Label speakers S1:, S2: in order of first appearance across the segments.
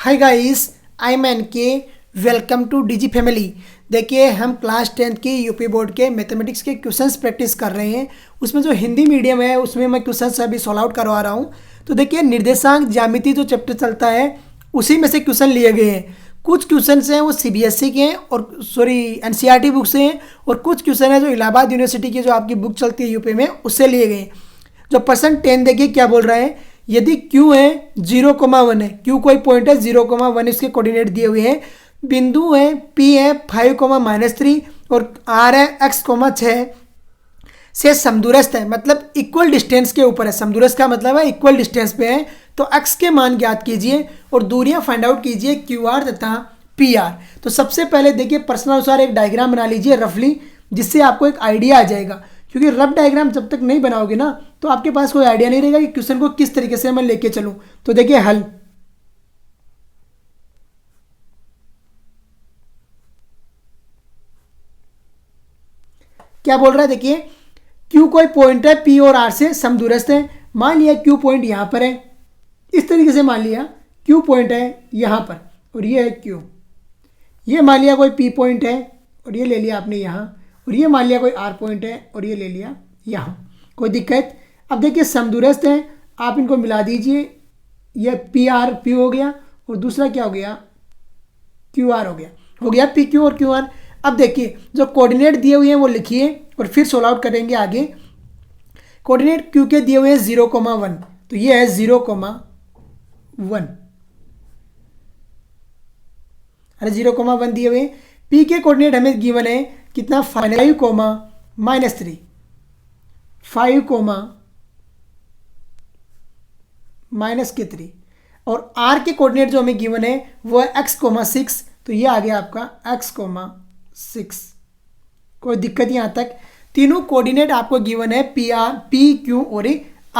S1: Hi guys, I am N K. Welcome to DG family. देखिए, हम class 10th की UP board के mathematics के क्वेश्चंस प्रैक्टिस कर रहे हैं। उसमें जो हिंदी मीडियम है उसमें मैं क्वेश्चंस अभी सॉल्व आउट करवा रहा हूँ। तो देखिए, निर्देशांक ज्यामिति जो चैप्टर चलता है उसी में से क्वेश्चन लिए गए हैं। कुछ क्वेश्चन हैं वो सीबीएसई के हैं और एनसीईआरटी बुक से हैं, और कुछ क्वेश्चन है जो इलाहाबाद यूनिवर्सिटी की जो आपकी बुक चलती है यूपी में उससे लिए गए हैं। जो % देखिए क्या बोल रहा है। यदि Q है 0,1 है, Q कोई पॉइंट है 0,1 इसके कोऑर्डिनेट दिए हुए हैं। बिंदु है P है 5,-3 और R है x,6 से समदूरस्थ है, मतलब इक्वल डिस्टेंस के ऊपर है। समदूरस्थ का मतलब है इक्वल डिस्टेंस पे है। तो x के मान ज्ञात कीजिए और दूरियां फाइंड आउट कीजिए QR तथा PR। तो सबसे पहले देखिए, प्रश्नानुसार एक डायग्राम बना लीजिए रफली, जिससे आपको एक आइडिया आ जाएगा। क्योंकि रफ डायग्राम जब तक नहीं बनाओगे ना तो आपके पास कोई आइडिया नहीं रहेगा कि क्वेश्चन को किस तरीके से मैं लेके चलूं। तो देखिए हल। क्या बोल रहा है, देखिए Q कोई पॉइंट है P और R से समदूरस्थ है। मान लिया Q पॉइंट यहां पर है, इस तरीके से मान लिया Q पॉइंट है यहां पर और ये है Q। ये मान लिया कोई P पॉइंट है और ये ले लिया आपने यहाँ, और ये मान लिया कोई R पॉइंट है और ये ले लिया यहाँ। कोई दिक्कत? अब देखिए समदूरस्थ हैं, आप इनको मिला दीजिए। ये P हो गया और दूसरा क्या हो गया, QR हो गया PQ और QR। अब देखिए जो कोऑर्डिनेट दिए हुए हैं वो लिखिए और फिर सोल्व आउट करेंगे आगे। कोऑर्डिनेट Q के दिए हुए हैं 0,1, तो ये है 0,1। अरे 0,1 दिए हुए। P के कोऑर्डिनेट हमें गिवन है कितना, 5,-3, 5,-3 और R के कोऑर्डिनेट जो हमें गिवन है वो है x,6। तो ये आ गया आपका x,6। कोई दिक्कत यहाँ तक? तीनों कोऑर्डिनेट आपको गिवन है P, Q और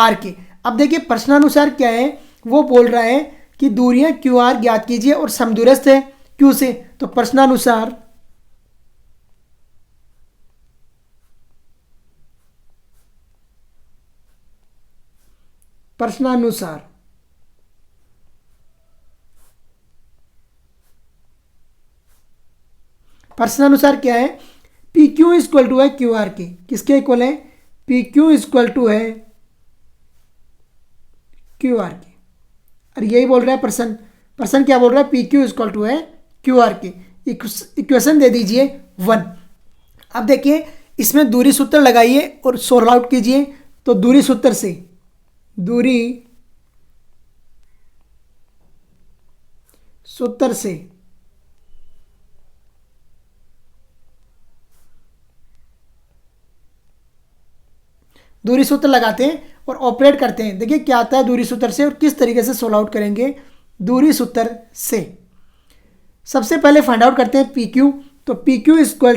S1: R के। अब देखिए प्रश्नानुसार क्या है, वो बोल रहा है कि दूरियां QR ज्ञात कीजिए और समदूरस्थ है Q से। तो प्रश्नानुसार प्रश्नानुसार क्या है, पी क्यू इक्वल टू है क्यू आर के। किसके इक्वल है? पी क्यू इक्वल टू है क्यू आर के। और यही बोल रहा है पर्सन क्या बोल रहा है, पी क्यू इक्वल टू है क्यू आर के। इक्वेशन दे दीजिए 1। अब देखिए इसमें दूरी सूत्र लगाइए और सोल्व आउट कीजिए। तो दूरी सूत्र से दूरी सूत्र लगाते हैं और ऑपरेट करते हैं। देखिए क्या आता है दूरी सूत्र से और किस तरीके से सोल्व आउट करेंगे दूरी सूत्र से। सबसे पहले फाइंड आउट करते हैं पी क्यू। तो P Q equal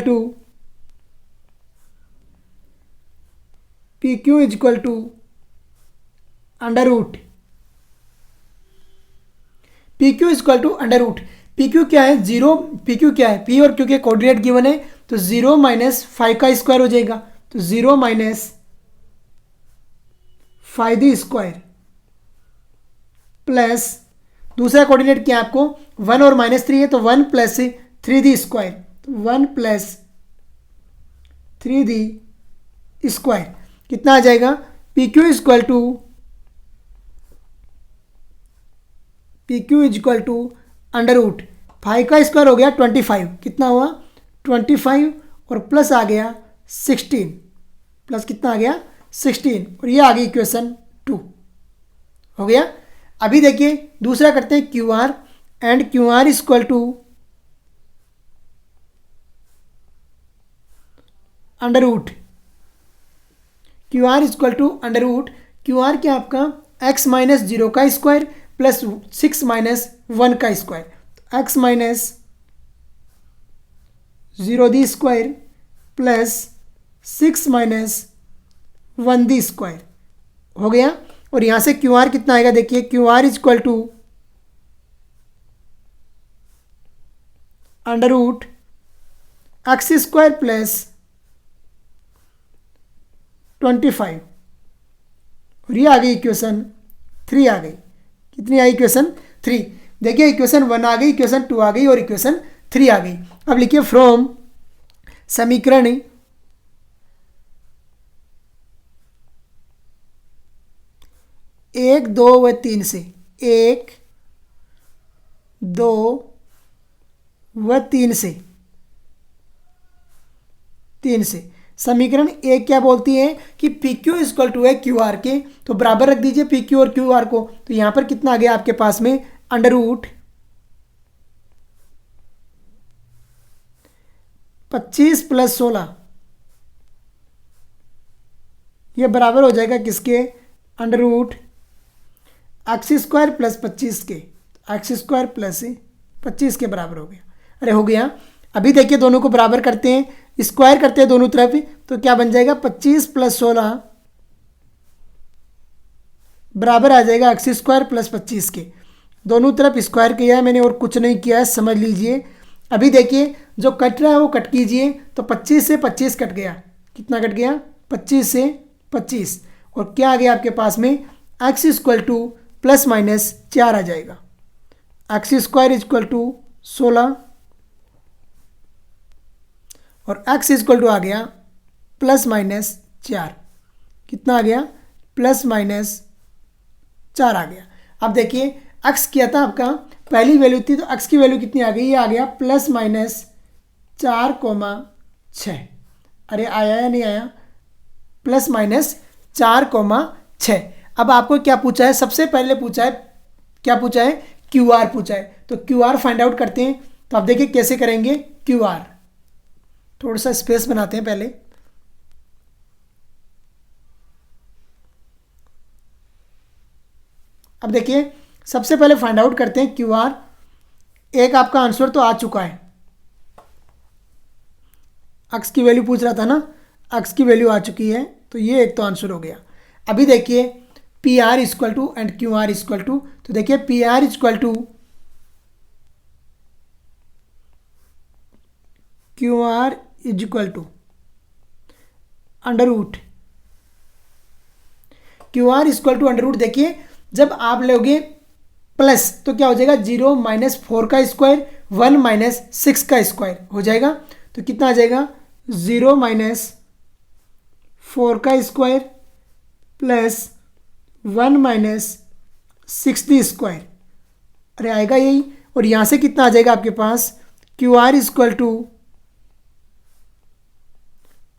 S1: to under root P Q क्या है, 0। पी क्यू क्या है, पी और क्यू के कोऑर्डिनेट गिवन है। तो 0 - 5 का स्क्वायर हो जाएगा। तो 0 - 5 दी स्क्वायर प्लस दूसरा कोऑर्डिनेट क्या है आपको, 1 और -3 है। तो 1 + 3 दी स्क्वायर। तो 1 + 3 दी स्क्वायर कितना आ जाएगा, P Q equal to under root 5 का स्क्वायर हो गया 25। कितना हुआ 25 और प्लस आ गया 16, प्लस कितना आ गया 16, और ये आ गई इक्वेशन 2 हो गया। अभी देखिए दूसरा करते हैं Q R, and Q R equal to under root Q R equal to under root. Q R क्या आपका x - 0 का स्क्वायर प्लस 6 - 1 का स्क्वायर। x - 0 दी स्क्वायर प्लस 6 - 1 दी स्क्वायर हो गया। और यहाँ से क्यू आर कितना आएगा, देखिए Q R equal to under root X square plus 25, और ये आ गई इक्वेशन 3 आ गई। कितनी आई इक्वेशन 3। देखिए इक्वेशन 1 आ गई, इक्वेशन 2 आ गई और इक्वेशन 3 आ गई। अब लिखिए फ्रॉम समीकरण 1, 2 व 3 से, 1, 2 व 3 से समीकरण एक क्या बोलती है कि पी क्यू इक्वल टू है क्यू आर के, तो बराबर रख दीजिए पी क्यू और क्यू आर को। तो यहां पर कितना आ गया आपके पास में, अंडर रूट 25 प्लस 16, ये बराबर हो जाएगा किसके, under root X square plus 25 के, एक्स स्क्वायर प्लस 25 के बराबर हो गया। अरे हो गया। अभी देखिए दोनों को बराबर करते हैं, स्क्वायर करते हैं दोनों तरफ, तो क्या बन जाएगा 25 प्लस 16 बराबर आ जाएगा एक्स स्क्वायर प्लस 25 के। दोनों तरफ स्क्वायर किया है मैंने और कुछ नहीं किया है, समझ लीजिए। अभी देखिए जो कट रहा है वो कट कीजिए, तो 25 से 25 कट गया, कितना कट गया, 25 से 25, और क्या आ गया आपके पास में, x equal two plus minus 4 आ जाएगा। एक्स स्क्वायर इक्वल टू 16 और एक्स इक्वल टू आ गया प्लस माइनस 4, कितना आ गया, प्लस माइनस 4 आ गया। अब देखिए एक्स किया था आपका, पहली वैल्यू थी, तो एक्स की वैल्यू कितनी आ गई, ये आ गया प्लस माइनस 4,6। अरे आया या नहीं आया, प्लस माइनस 4,6। अब आपको क्या पूछा है, सबसे पहले पूछा है, क्या पूछा है, क्यू आर पूछा है। तो क्यू आर फाइंड आउट करते हैं। तो आप देखिए कैसे करेंगे क्यू आर, थोड़ा सा स्पेस बनाते हैं पहले। अब देखिए सबसे पहले फाइंड आउट करते हैं क्यू आर। एक आपका आंसर तो आ चुका है, एक्स की वैल्यू पूछ रहा था ना, एक्स की वैल्यू आ चुकी है, तो ये एक तो आंसर हो गया। अभी देखिए P R equal to and Q R equal to, तो देखिए P R equal to Q R equal to under root, Q R equal to under root. देखिए जब आप लोगे प्लस तो क्या हो जाएगा, 0 माइनस 4 का स्क्वायर, 1 माइनस 6 का स्क्वायर हो जाएगा। तो कितना आ जाएगा, 0 माइनस 4 का स्क्वायर प्लस 1 माइनस 60 स्क्वायर, अरे आएगा यही। और यहाँ से कितना आ जाएगा आपके पास, Q R equal to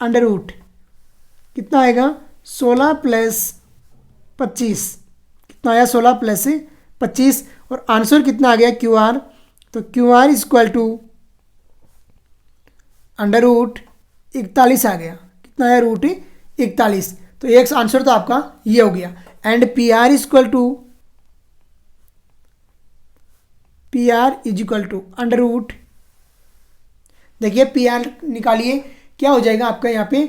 S1: under root, कितना आएगा, 16 प्लस 25, कितना आया, 16 प्लस 25, और आंसर कितना आ गया क्यू आर, तो Q R equal to under root 41 आ गया, कितना आया, रूट 41। तो एक आंसर तो आपका ये हो गया। And P R equal to, P R equal to under root, देखिए पी आर निकालिए, क्या हो जाएगा आपका यहाँ पे,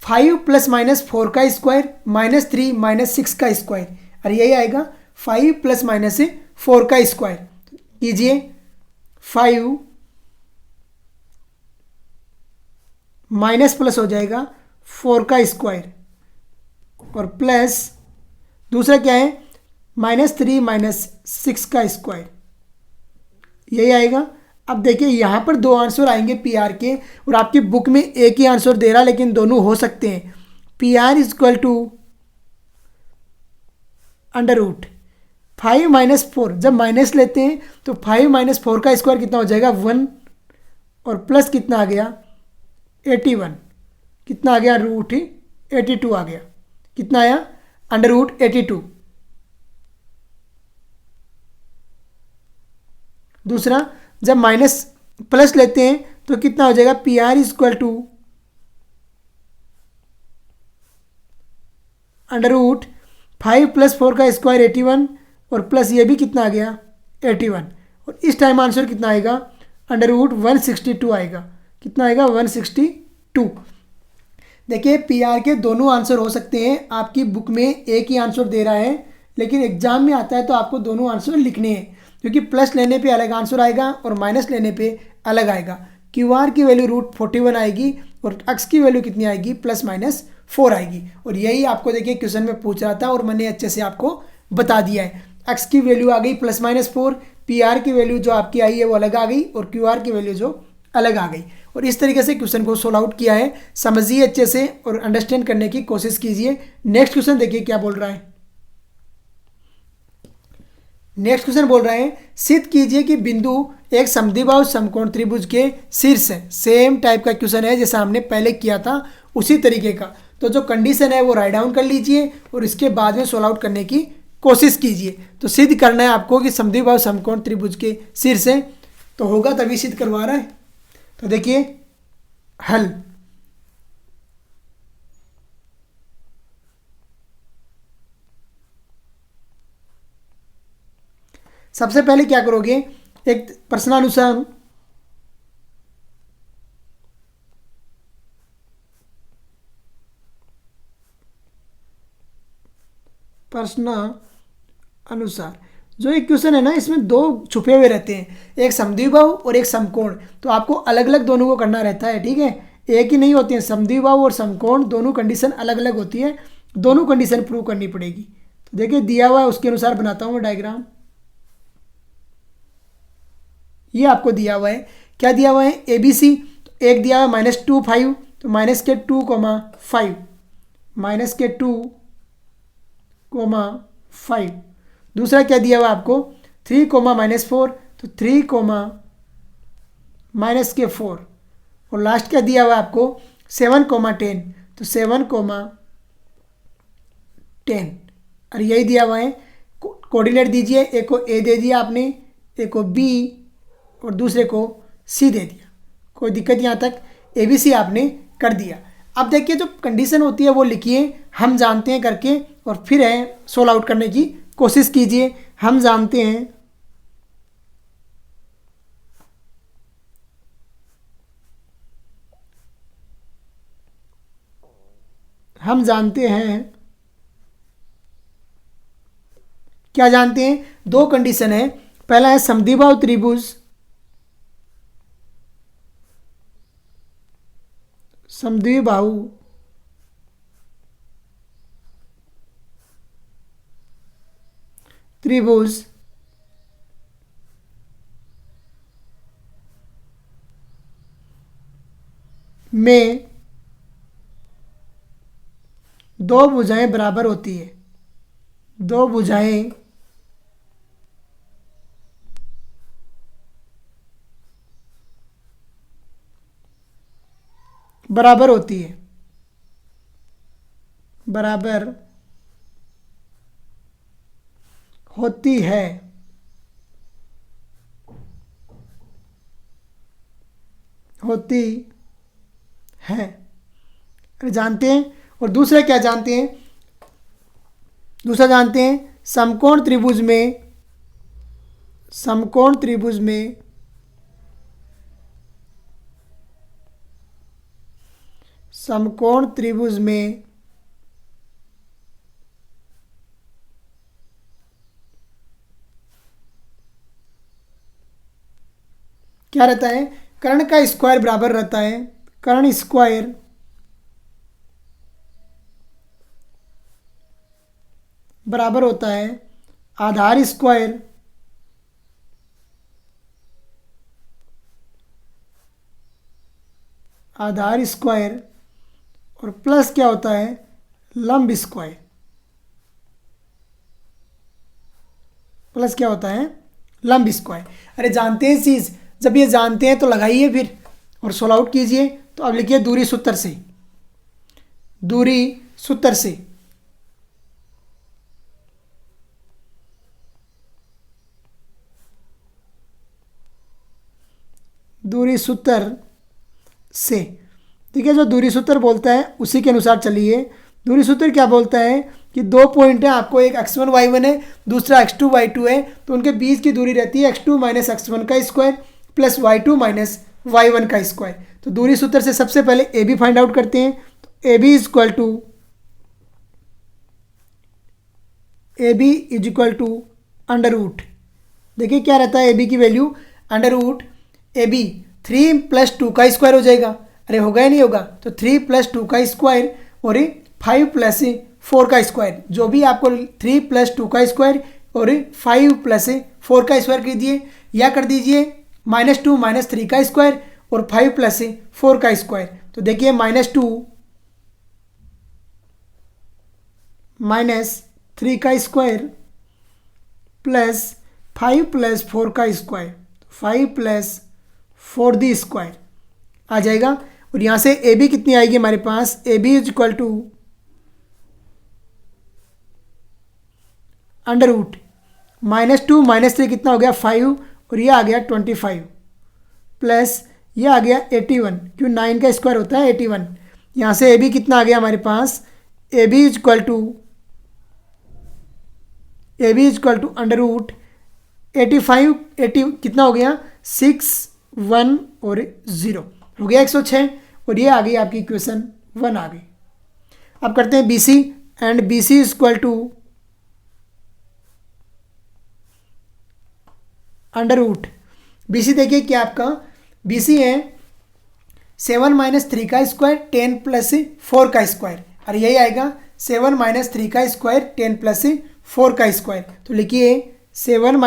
S1: 5 प्लस माइनस 4 का स्क्वायर माइनस 3 माइनस 6 का स्क्वायर, अरे यही आएगा 5 प्लस माइनस 4 का स्क्वायर। कीजिए 5 माइनस प्लस हो जाएगा 4 का स्क्वायर, और प्लस दूसरा क्या है, -3 माइनस 6 का स्क्वायर, यही आएगा। अब देखिए यहाँ पर दो आंसर आएंगे पी आर के, और आपकी बुक में एक ही आंसर दे रहा है लेकिन दोनों हो सकते हैं। P R equal to under root 5 minus 4, जब माइनस लेते हैं तो 5 माइनस 4 का स्क्वायर कितना हो जाएगा, 1, और प्लस कितना आ गया, 81, कितना आ गया, रूट 82 आ गया, कितना आया, अंडर रूट 82। दूसरा जब माइनस प्लस लेते हैं तो कितना हो जाएगा, P R equal to under root 5 plus 4 का स्क्वायर 81, और प्लस ये भी कितना आ गया, 81, और इस टाइम आंसर कितना आएगा, अंडर रूट 162 आएगा, कितना आएगा, 162। देखिए पी आर के दोनों आंसर हो सकते हैं, आपकी बुक में एक ही आंसर दे रहा है लेकिन एग्जाम में आता है तो आपको दोनों आंसर लिखने हैं, क्योंकि प्लस लेने पे अलग आंसर आएगा और माइनस लेने पे अलग आएगा। क्यू आर की वैल्यू रूट 41 आएगी और एक्स की वैल्यू कितनी आएगी, प्लस माइनस 4 आएगी। और यही आपको देखिए क्वेश्चन में पूछ रहा था और मैंने अच्छे से आपको बता दिया है। एक्स की वैल्यू आ गई +-4, पी आर की वैल्यू जो आपकी आई है वो अलग आ गई और क्यू आर की वैल्यू जो अलग आ गई। और इस तरीके से क्वेश्चन को सोल्व आउट किया है। समझिए अच्छे से और अंडरस्टैंड करने की कोशिश कीजिए। नेक्स्ट क्वेश्चन देखिए क्या बोल रहा है। नेक्स्ट क्वेश्चन बोल रहे हैं सिद्ध कीजिए कि बिंदु एक समद्विबाहु समकोण त्रिभुज के शीर्ष है। सेम टाइप का क्वेश्चन है जैसा हमने पहले किया था उसी तरीके का। तो जो कंडीशन है वो राइट डाउन कर लीजिए और इसके बाद में सोल्व आउट करने की कोशिश कीजिए। तो सिद्ध करना है आपको कि समद्विबाहु समकोण त्रिभुज के शीर्ष है, तो होगा तभी सिद्ध करवा रहा है। तो देखिए हल। सबसे पहले क्या करोगे, एक प्रश्नानुसार जो एक क्वेश्चन है ना इसमें दो छुपे हुए रहते हैं, एक समद्विबाहु और एक समकोण। तो आपको अलग अलग दोनों को करना रहता है, ठीक है, एक ही नहीं होती है। समद्विबाहु और समकोण दोनों कंडीशन अलग अलग होती है, दोनों कंडीशन प्रूव करनी पड़ेगी। तो देखिए दिया हुआ है उसके अनुसार बनाता हूँ मैं डायग्राम। ये आपको दिया हुआ है, क्या दिया हुआ है, ए बी सी। तो एक दिया हुआ है -2 5, तो माइनस के 2, 5, माइनस के 2, 5। दूसरा क्या दिया हुआ आपको 3, -4, तो 3, माइनस के 4। और लास्ट क्या दिया हुआ आपको 7, 10, तो 7, 10। और यही दिया हुआ है। कोऑर्डिनेट दीजिए, एक को ए दे दिया आपने, एक को बी और दूसरे को सी दे दिया। कोई दिक्कत यहाँ तक, ए बी सी आपने कर दिया। अब देखिए जो कंडीशन होती है वो लिखिए हम जानते हैं करके, और फिर है सोल्व आउट करने की कोशिश कीजिए। हम जानते हैं, हम जानते हैं, क्या जानते हैं, दो कंडीशन है। पहला है समद्विबाहु त्रिभुज, समद्विबाहु त्रिभुज में दो भुजाएं बराबर होती है, दो भुजाएं बराबर होती है, बराबर होती है, होती है, जानते हैं। और दूसरा क्या जानते हैं, दूसरा जानते हैं समकोण त्रिभुज में, समकोण त्रिभुज में समकोण त्रिभुज में क्या रहता है, कर्ण का स्क्वायर बराबर रहता है, कर्ण स्क्वायर बराबर होता है आधार स्क्वायर, आधार स्क्वायर, और प्लस क्या होता है, लंब स्क्वायर, प्लस क्या होता है, लंब स्क्वायर। अरे जानते हैं चीज़, जब ये जानते हैं तो लगाइए फिर और सोल्व आउट कीजिए। तो अब लिखिए दूरी सूत्र से, दूरी सूत्र से, दूरी सूत्र से, ठीक है। जो दूरी सूत्र बोलता है उसी के अनुसार चलिए। दूरी सूत्र क्या बोलता है कि दो पॉइंट है आपको, एक x1 y1 है, दूसरा x2 y2 है। तो उनके बीच की दूरी रहती है x2 - x1 का स्क्वायर प्लस y2 - y1 का स्क्वायर। तो दूरी सूत्र से सबसे पहले ए बी फाइंड आउट करते हैं। तो A B is equal to under root, देखिए क्या रहता है ए बी की value, under root A B 3 + 2 का स्क्वायर हो जाएगा। अरे होगा या नहीं होगा, तो 3 + 2 का स्क्वायर और 5 + 4 का स्क्वायर, जो भी आपको 3 + 2 का स्क्वायर और 5 प्लस 4 का स्क्वायर कीजिए, या कर दीजिए -2 - 3 का स्क्वायर और 5 प्लस 4 का स्क्वायर। तो देखिए -2 -3 का स्क्वायर प्लस 5 प्लस 4 का स्क्वायर, 5 प्लस 4 दी स्क्वायर आ जाएगा। और यहाँ से ए बी कितनी आएगी हमारे पास, A B is equal to √ -2 - 3 कितना हो गया 5, और ये आ गया 25 प्लस ये आ गया 81, क्यों 9 का स्क्वायर होता है 81। यहाँ से ए बी कितना आ गया हमारे पास, A B is equal to √85, 80 कितना हो गया 6, 1 और 0 हो गया 106, और ये आ गई आपकी इक्वेशन 1 आ गई। अब करते हैं BC, and BC is equal to BC देखिए क्या आपका BC है 7 - 3 का स्क्वायर 10 प्लस 4 का स्क्वायर, और यही आएगा 7 - 3 का स्क्वायर 10 प्लस 4 का स्क्वायर। तो लिखिए 7 -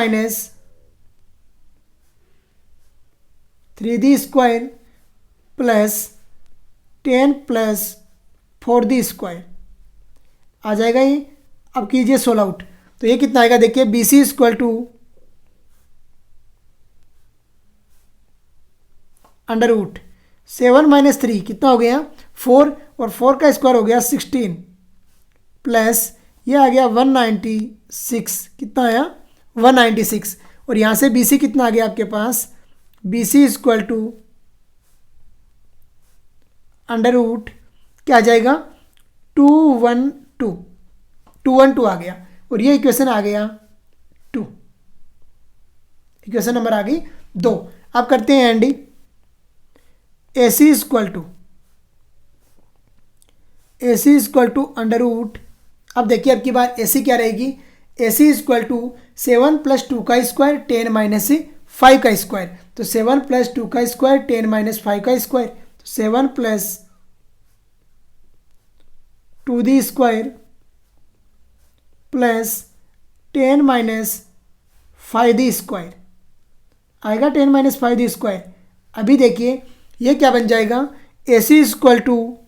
S1: 3 दी square plus 10 plus 4 the square आ जाएगा ये। अब कीजिए सोल्व आउट, तो ये कितना आएगा देखिए BC इज इक्वल टू √7 - 3 कितना हो गया 4, और 4 का स्क्वायर हो गया 16 प्लस ये आ गया 196, कितना आया 196, और यहाँ से BC कितना आ गया आपके पास, BC इज इक्वल टू √ क्या आ जाएगा 212 आ गया, और ये इक्वेशन आ गया 2, इक्वेशन नंबर आ गई 2। अब करते हैं and AC is equal to √ अब देखिए अब की बार AC क्या रहेगी, AC इज इक्वल टू 7 + 2 का स्क्वायर 10 - 5 का स्क्वायर। तो 7 + 2 का स्क्वायर 10 - 5 का स्क्वायर, तो 7 + 2 दी स्क्वायर प्लस 10 - 5 दी स्क्वायर आएगा 10 - 5 दी स्क्वायर। अभी देखिए ये क्या बन जाएगा, AC इज इक्वल टू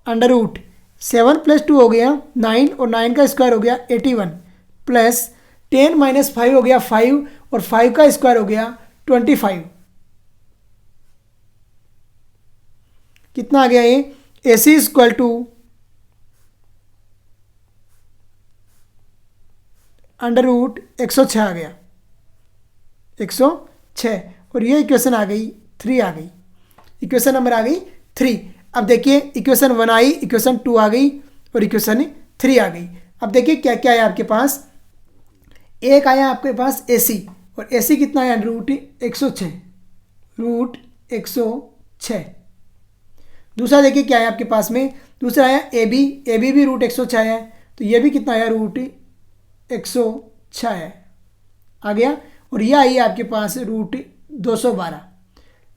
S1: √7 + 2 हो गया 9, और 9 का स्क्वायर हो गया 81 प्लस 10 - 5 हो गया 5, और 5 का स्क्वायर हो गया 25, कितना आ गया ये AC इज इक्वल टू √106 आ गया 106, और ये इक्वेशन आ गई 3 आ गई, इक्वेशन नंबर आ गई 3। अब देखिए इक्वेशन 1 आई, इक्वेशन 2 आ गई, और इक्वेशन 3 आ गई। अब देखिए क्या क्या है आपके पास, एक आया आपके पास AC, और AC कितना आया √106। दूसरा देखिए क्या है आपके पास में, दूसरा आया AB भी √106 आया है, तो ये भी कितना आया √106 है आ गया, और यह आई आपके पास √212।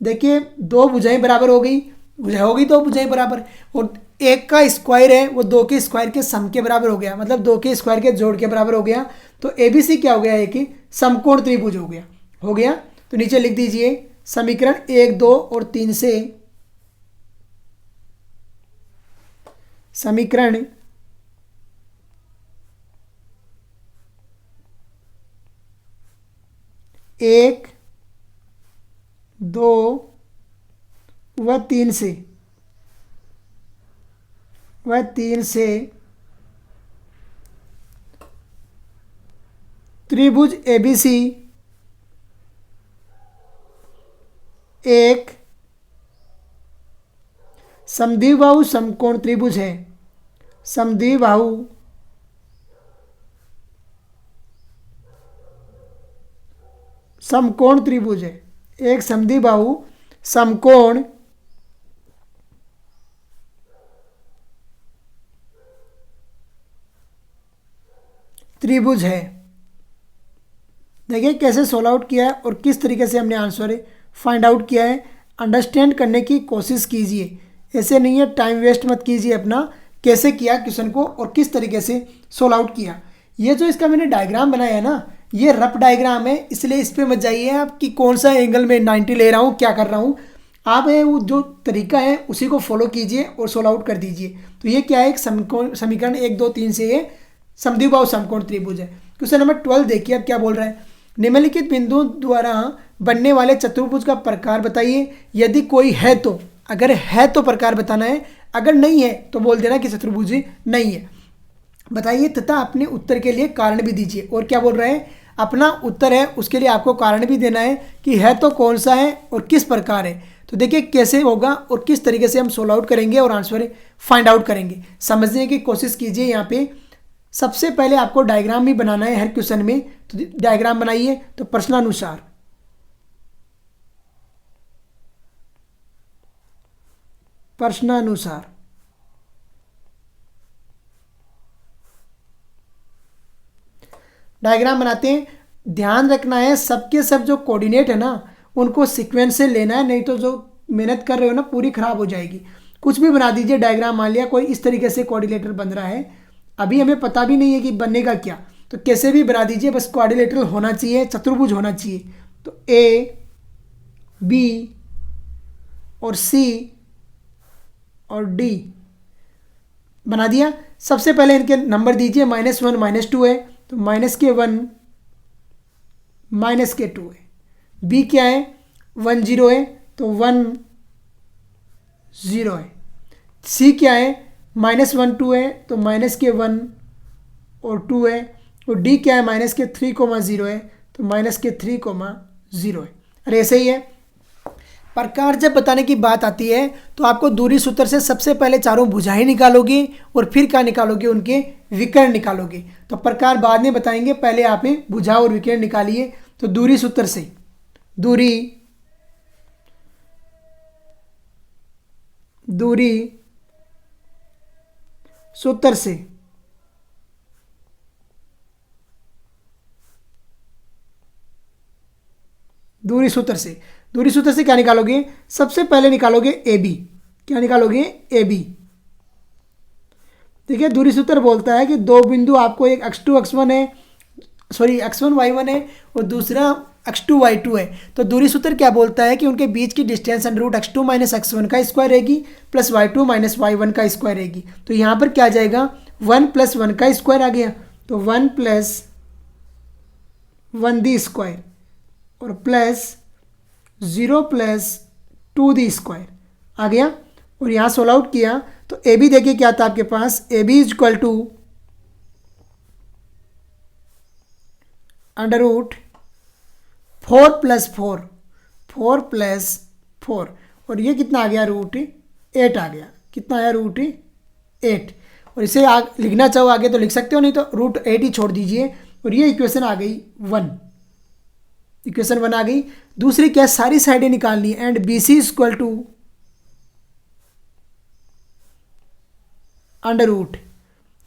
S1: देखिए दो भुजाएं बराबर हो गई, होगी दो भुजाएं बराबर, और एक का स्क्वायर है वो 2 के स्क्वायर के सम के बराबर हो गया, मतलब 2 के स्क्वायर के जोड़ के बराबर हो गया। तो ABC क्या हो गया, एक समकोण त्रिभुज हो गया। तो नीचे लिख दीजिए समीकरण 1, 2 और 3 से समीकरण 1, 2 व 3 से त्रिभुज ABC एक समद्विबाहु समकोण त्रिभुज है, समद्विबाहु समकोण त्रिभुज है, एक समद्विबाहु समकोण त्रिभुज है। देखिए कैसे सोल्व आउट किया है और किस तरीके से हमने आंसर फाइंड आउट किया है। अंडरस्टैंड करने की कोशिश कीजिए, ऐसे नहीं है टाइम वेस्ट मत कीजिए अपना, कैसे किया क्वेश्चन को और किस तरीके से सोल्व आउट किया। ये जो इसका मैंने डायग्राम बनाया है ना, ये रफ डायग्राम है, इसलिए इस पर मत जाइए आप कि कौन सा एंगल में 90 ले रहा हूँ, क्या कर रहा हूँ। आप है वो जो तरीका है उसी को फॉलो कीजिए और सोल्व आउट कर दीजिए। तो ये क्या है, एक समीकरण 1 2 3 से ये समद्विबाहु समकोण त्रिभुज है। क्वेश्चन नंबर 12 देखिए अब क्या बोल रहा है। निम्नलिखित बिंदुओं द्वारा बनने वाले चतुर्भुज का प्रकार बताइए, यदि कोई है तो। अगर है तो प्रकार बताना है, अगर नहीं है तो बोल देना कि चतुर्भुज नहीं है। बताइए तथा अपने उत्तर के लिए कारण भी दीजिए। और क्या बोल रहे हैं, अपना उत्तर है उसके लिए आपको कारण भी देना है कि है तो कौन सा है और किस प्रकार है। तो देखिए कैसे होगा और किस तरीके से हम सोल्व आउट करेंगे और आंसर फाइंड आउट करेंगे, समझने की कोशिश कीजिए। यहाँ पे सबसे पहले आपको डायग्राम भी बनाना है हर क्वेश्चन में, तो डायग्राम बनाइए। तो प्रश्नानुसार डायग्राम बनाते हैं। ध्यान रखना है सबके सब जो कोऑर्डिनेट है ना उनको सीक्वेंस से लेना है, नहीं तो जो मेहनत कर रहे हो ना पूरी खराब हो जाएगी। कुछ भी बना दीजिए डायग्राम, मान लिया कोई इस तरीके से कोऑर्डिनेटर बन रहा है, अभी हमें पता भी नहीं है कि बनेगा क्या, तो कैसे भी बना दीजिए, बस कोऑर्डिनेटर होना चाहिए, चतुर्भुज होना चाहिए। तो ए बी और सी और डी बना दिया। सबसे पहले इनके नंबर दीजिए, -1 -2 है तो -1 -2 है। बी क्या है, 1 0 है तो 1 0 है। सी क्या है, -1 2 है तो -1 और 2 है। और डी क्या है, -3 0 है तो -3 0 है। अरे ऐसे ही है। प्रकार जब बताने की बात आती है तो आपको दूरी सूत्र से सबसे पहले चारों भुजाएं निकालोगे और फिर क्या निकालोगे, उनके विकर्ण निकालोगे। तो प्रकार बाद में बताएंगे, पहले आप भुजा और विकर्ण निकालिए। तो दूरी सूत्र से, दूरी सूत्र से दूरी सूत्र से क्या निकालोगे, सबसे पहले निकालोगे ए बी। क्या निकालोगे, ए बी। देखिए दूरी सूत्र बोलता है कि दो बिंदु आपको, एक x2 x1 है, सॉरी x1 y1 है और दूसरा x2 y2 है। तो दूरी सूत्र क्या बोलता है कि उनके बीच की डिस्टेंस √x2 - x1 का स्क्वायर रहेगी प्लस y2 - y1 का स्क्वायर रहेगी। तो यहाँ पर क्या आ जाएगा, 1 + 1 का स्क्वायर आ गया, तो 1 + 1 दी स्क्वायर और प्लस 0 + 2 दी स्क्वायर आ गया। और यहाँ सोल्व आउट किया तो ए बी देखिए क्या था आपके पास, ए बी = √4 + 4 + 4 और ये कितना आ गया, √8 आ गया। कितना आया, √8। और इसे लिखना चाहो आगे तो लिख सकते हो, नहीं तो √8 ही छोड़ दीजिए। और ये इक्वेशन आ गई 1, इक्वेशन 1 आ गई। दूसरी क्या, सारी साइडें निकालनी है। एंड बी सी =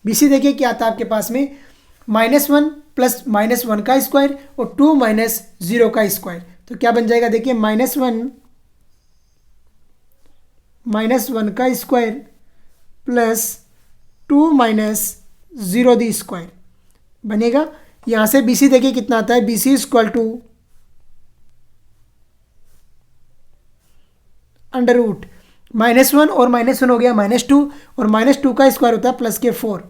S1: BC देखिए क्या आता है आपके पास में, -1 + -1 का स्क्वायर और 2 - 0 का स्क्वायर। तो क्या बन जाएगा, देखिए -1 का स्क्वायर प्लस 2 - 0 दी स्क्वायर बनेगा। यहाँ से BC देखिए कितना आता है, BC = -1 और -1 हो गया -2 और -2 का स्क्वायर होता है +4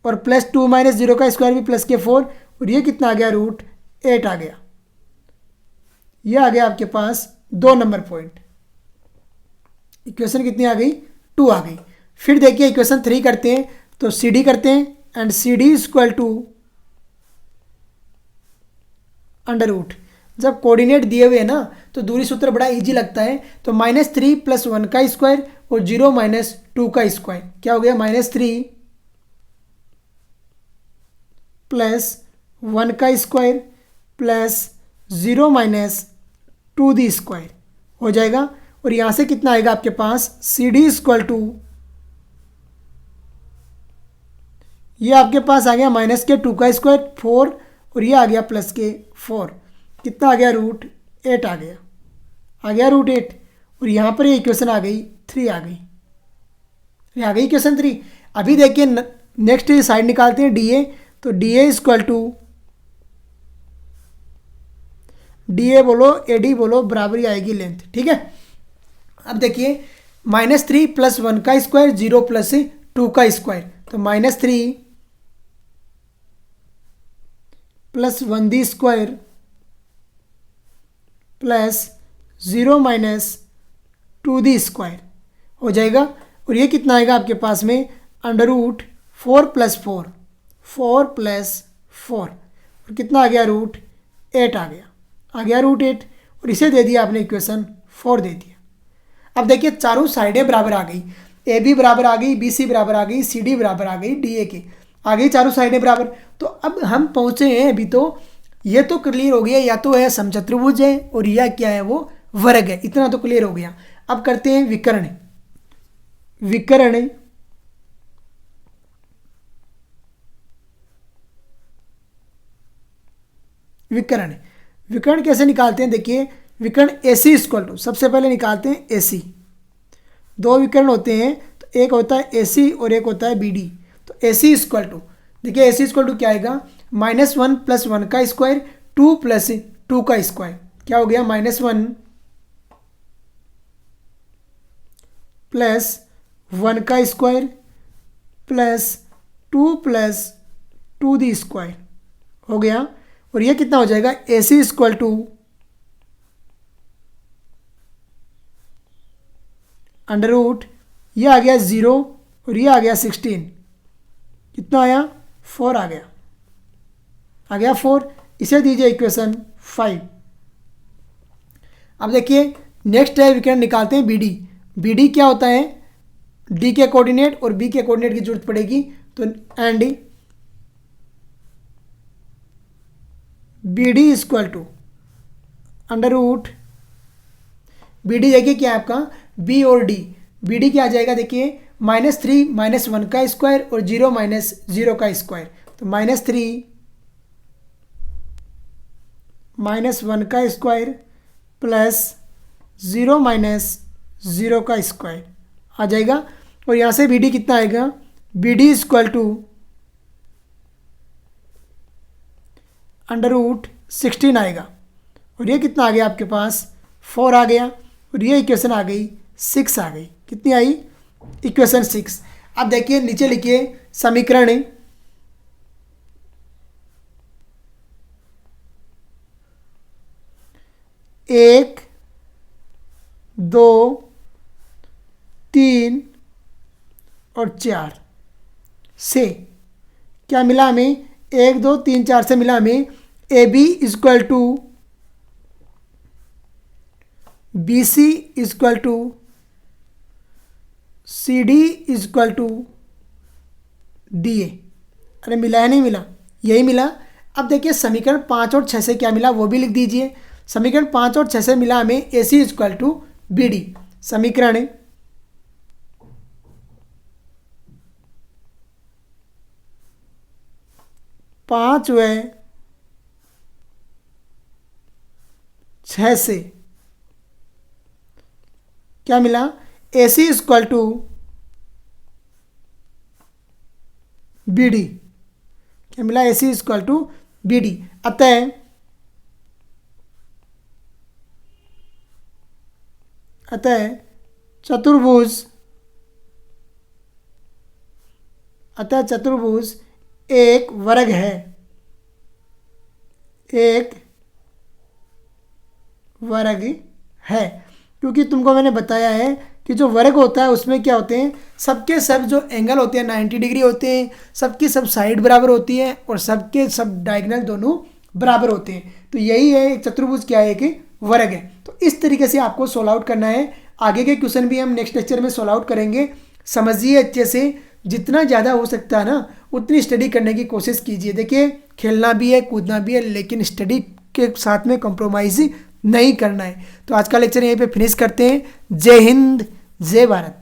S1: और प्लस 2 - 0 का स्क्वायर भी +4 और ये कितना आ गया, √8 आ गया। ये आ गया आपके पास 2 नंबर पॉइंट। इक्वेशन कितनी आ गई, 2 आ गई। फिर देखिए इक्वेशन 3 करते हैं, तो CD करते हैं एंड CD = √, जब कोऑर्डिनेट दिए हुए हैं ना तो दूरी सूत्र बड़ा इजी लगता है। तो -3 + 1 का स्क्वायर और 0 - 2 का स्क्वायर क्या हो गया, -3 + 1 का स्क्वायर प्लस 0 - 2 दी स्क्वायर हो जाएगा। और यहाँ से कितना आएगा आपके पास, CD = ये आपके पास आ गया -2 का स्क्वायर 4 और ये आ गया +4। कितना आ गया, √8 आ गया, √8। और यहाँ पर ये इक्वेशन आ गई 3 आ गई, ये आ गई इक्वेशन 3। अभी देखिए नेक्स्ट साइड निकालते हैं डी ए, तो D A equal to D A बोलो ए डी बोलो बराबरी आएगी लेंथ, ठीक है। अब देखिए -3 + 1 का स्क्वायर 0 + 2 का स्क्वायर, तो -3 + 1 दी स्क्वायर प्लस 0 - 2 दी स्क्वायर हो जाएगा। और ये कितना आएगा आपके पास में √4 + 4 4 + 4 और कितना आ गया √8 आ गया √8 और इसे दे दिया आपने इक्वेशन 4 दे दिया। अब देखिए चारों साइडें बराबर आ गई, ए बी बराबर आ गई, बी सी बराबर आ गई, सी डी बराबर आ गई, डी ए के आ गई चारों साइडें बराबर। तो अब हम पहुँचे हैं अभी, तो ये तो क्लियर हो गया, या तो है समचतुर्भुज है और या क्या है वो वर्ग है, इतना तो क्लियर हो गया। अब करते हैं विकर्ण। विकर्ण विकर्ण विकर्ण कैसे निकालते हैं, देखिए विकर्ण AC इक्वल टू, सबसे पहले निकालते हैं AC। दो विकर्ण होते हैं, तो एक होता है AC और एक होता है BD। तो AC इक्वल टू, देखिए AC इक्वल टू क्या आएगा, -1 + 1 का स्क्वायर 2 + 2 का स्क्वायर, क्या हो गया -1 + 1 का स्क्वायर प्लस 2 + 2 दी स्क्वायर हो गया। और ये कितना हो जाएगा AC इक्वल टू √ ये आ गया 0 और ये आ गया 16, कितना आया 4 आ गया 4। इसे दीजिए इक्वेशन 5। अब देखिए नेक्स्ट है विकर्ण निकालते हैं BD। BD क्या होता है, D के कोऑर्डिनेट और B के कोऑर्डिनेट की जरूरत पड़ेगी, तो and BD equal to √ BD देखिए क्या है आपका B और D। BD क्या आ जाएगा, देखिए -3 - 1 का स्क्वायर और 0 - 0 का स्क्वायर, तो -3 - 1 का स्क्वायर प्लस 0 - 0 का स्क्वायर आ जाएगा। और यहाँ से BD कितना आएगा, BD इक्वल टू √16 आएगा। और ये कितना आ गया आपके पास 4 आ गया। और ये इक्वेशन आ गई 6 आ गई, कितनी आई इक्वेशन 6। अब देखिए नीचे लिखिए समीकरण 1 2 3 और 4 से क्या मिला हमें, 1 2 3 4 से मिला हमें AB equal to BC equal to CD equal to DA। अरे मिला है नहीं मिला, यही मिला। अब देखिए समीकरण 5 और 6 से क्या मिला वो भी लिख दीजिए। समीकरण 5 और 6 से मिला हमें AC इक्वल टू BD। समीकरण 5 व 6 से क्या मिला, AC इक्वल टू BD। क्या मिला, AC इक्वल टू BD। अतः चतुर्भुज एक वर्ग है, क्योंकि तुमको मैंने बताया है कि जो वर्ग होता है उसमें क्या होते हैं, सबके सब जो एंगल होते हैं 90 डिग्री होते हैं, सबकी सब साइड बराबर होती है और सबके सब डायगोनल दोनों बराबर होते हैं। तो यही है चतुर्भुज क्या है कि वर्ग है। तो इस तरीके से आपको सोल्व आउट करना है। आगे के क्वेश्चन भी हम नेक्स्ट लेक्चर में सोल्व आउट करेंगे। समझिए अच्छे से, जितना ज़्यादा हो सकता है ना उतनी स्टडी करने की कोशिश कीजिए। देखिए खेलना भी है, कूदना भी है, लेकिन स्टडी के साथ में कॉम्प्रोमाइज़ नहीं करना है। तो आज का लेक्चर यहीं पे फिनिश करते हैं। जय हिंद, जय भारत।